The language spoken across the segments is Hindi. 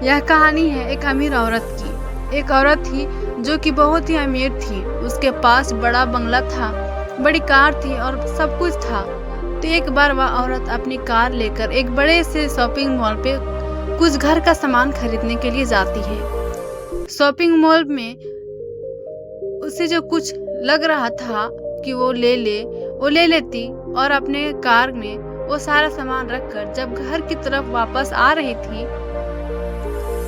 यह कहानी है एक अमीर औरत की। एक औरत थी जो कि बहुत ही अमीर थी। उसके पास बड़ा बंगला था, बड़ी कार थी और सब कुछ था। तो एक बार वह औरत अपनी कार लेकर एक बड़े से शॉपिंग मॉल पे कुछ घर का सामान खरीदने के लिए जाती है। शॉपिंग मॉल में उसे जो कुछ लग रहा था कि वो ले लेती और अपने कार में वो सारा सामान रखकर जब घर की तरफ वापस आ रही थी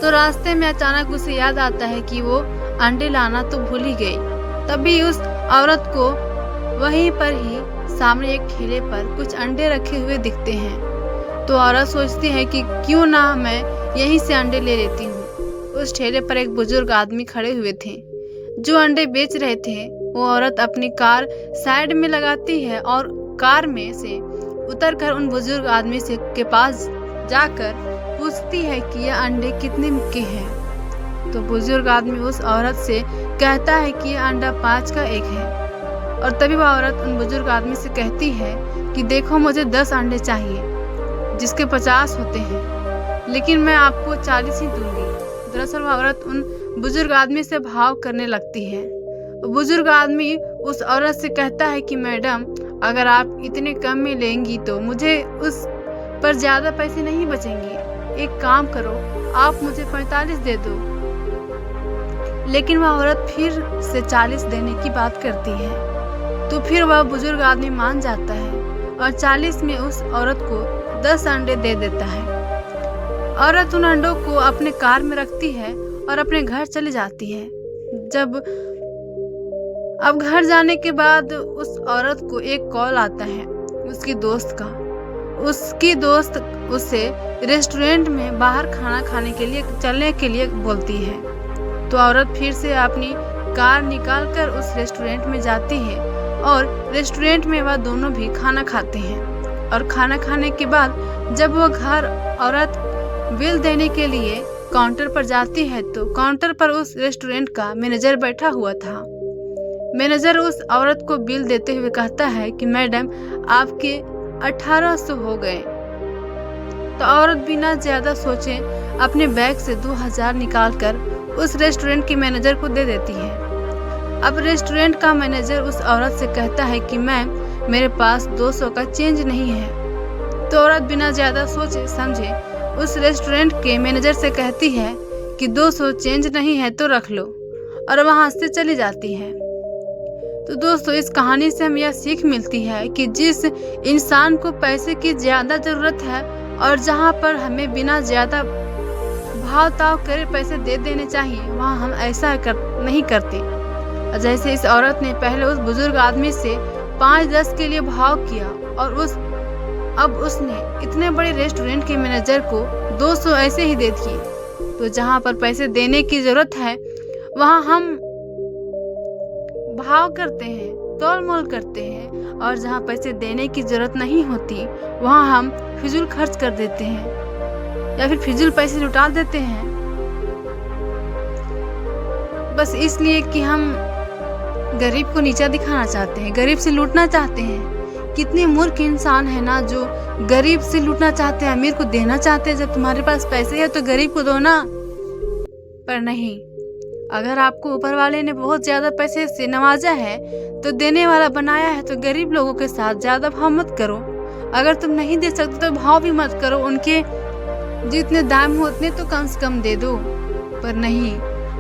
तो रास्ते में अचानक उसे याद आता है कि वो अंडे लाना तो भूल ही गई। तभी उस औरत को वहीं पर ही सामने एक ठेले पर कुछ अंडे रखे हुए दिखते हैं। तो औरत सोचती है कि क्यों ना मैं यहीं से अंडे ले लेती हूँ। उस ठेले पर एक बुजुर्ग आदमी खड़े हुए थे जो अंडे बेच रहे थे। वो औरत अपनी कार साइड में लगाती है और कार में से उतरकर उन बुजुर्ग आदमी से के पास जाकर पूछती है कि यह अंडे कितने के हैं। तो बुजुर्ग आदमी उस औरत से कहता है कि यह अंडा 5 का एक है। और तभी वह औरत उन बुजुर्ग आदमी से कहती है कि देखो, मुझे 10 अंडे चाहिए जिसके 50 होते हैं, लेकिन मैं आपको 40 ही दूंगी। दरअसल वह औरत उन बुजुर्ग आदमी से भाव करने लगती है। बुजुर्ग आदमी उस औरत से कहता है कि मैडम, अगर आप इतने कम में लेंगी तो मुझे उस पर ज्यादा पैसे नहीं बचेंगे। एक काम करो, आप मुझे 45 दे दो। लेकिन वह औरत फिर से 40 देने की बात करती है। तो फिर वह बुजुर्ग आदमी मान जाता है और 40 में उस औरत को 10 अंडे दे देता है। औरत उन अंडों को अपने कार में रखती है और अपने घर चली जाती है। अब घर जाने के बाद उस औरत को एक कॉल आता है उसकी दोस्त का। उसकी दोस्त उसे रेस्टोरेंट में बाहर खाना खाने के लिए चलने के लिए बोलती है। तो औरत फिर से अपनी कार निकालकर उस रेस्टोरेंट में जाती है और रेस्टोरेंट में वह दोनों भी खाना खाते हैं। और खाना खाने के बाद जब वो घर औरत बिल देने के लिए काउंटर पर जाती है तो काउंटर पर उस रेस्टोरेंट का मैनेजर बैठा हुआ था। मैनेजर उस औरत को बिल देते हुए कहता है कि मैडम, आपके 1800 हो गए। तो औरत बिना ज्यादा सोचे अपने बैग से 2000 निकालकर उस रेस्टोरेंट के मैनेजर को दे देती है। अब रेस्टोरेंट का मैनेजर उस औरत से कहता है कि मैम, मेरे पास 200 का चेंज नहीं है। तो औरत बिना ज्यादा सोचे समझे उस रेस्टोरेंट के मैनेजर से कहती है कि 200 चेंज नहीं है तो रख लो, और वहां से चली जाती है। तो दोस्तों, इस कहानी से हमें यह सीख मिलती है कि जिस इंसान को पैसे की ज्यादा जरूरत है और जहां पर हमें बिना ज्यादा भाव ताव करे पैसे दे देने चाहिए, वहां हम ऐसा नहीं करते। जैसे इस औरत ने पहले उस बुजुर्ग आदमी से 5-10 के लिए भाव किया और अब उसने इतने बड़े रेस्टोरेंट के मैनेजर को 200 ऐसे ही दे दिए। तो जहां पर पैसे देने की जरूरत है वहां हम भाव करते हैं, तोल मोल करते हैं, और जहां पैसे देने की जरूरत नहीं होती वहां हम फिजूल खर्च कर देते हैं या फिर फिजूल पैसे लुटा देते हैं, बस इसलिए कि हम गरीब को नीचा दिखाना चाहते हैं, गरीब से लूटना चाहते हैं। कितने मूर्ख इंसान है ना जो गरीब से लूटना चाहते हैं, अमीर को देना चाहते हैं। जब तुम्हारे पास पैसे है तो गरीब को दो ना। पर नहीं, अगर आपको ऊपर वाले ने बहुत ज्यादा पैसे से नवाजा है तो देने वाला बनाया है, तो गरीब लोगों के साथ ज्यादा भाव मत करो। अगर तुम नहीं दे सकते तो भाव भी मत करो, उनके जितने दाम हो उतने तो कम से कम दे दो। पर नहीं,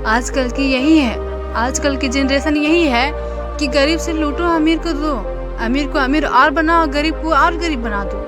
आजकल की यही है, आजकल की जनरेशन यही है कि गरीब से लूटो, अमीर को दो, अमीर को अमीर और बनाओ, गरीब को और गरीब बना दो।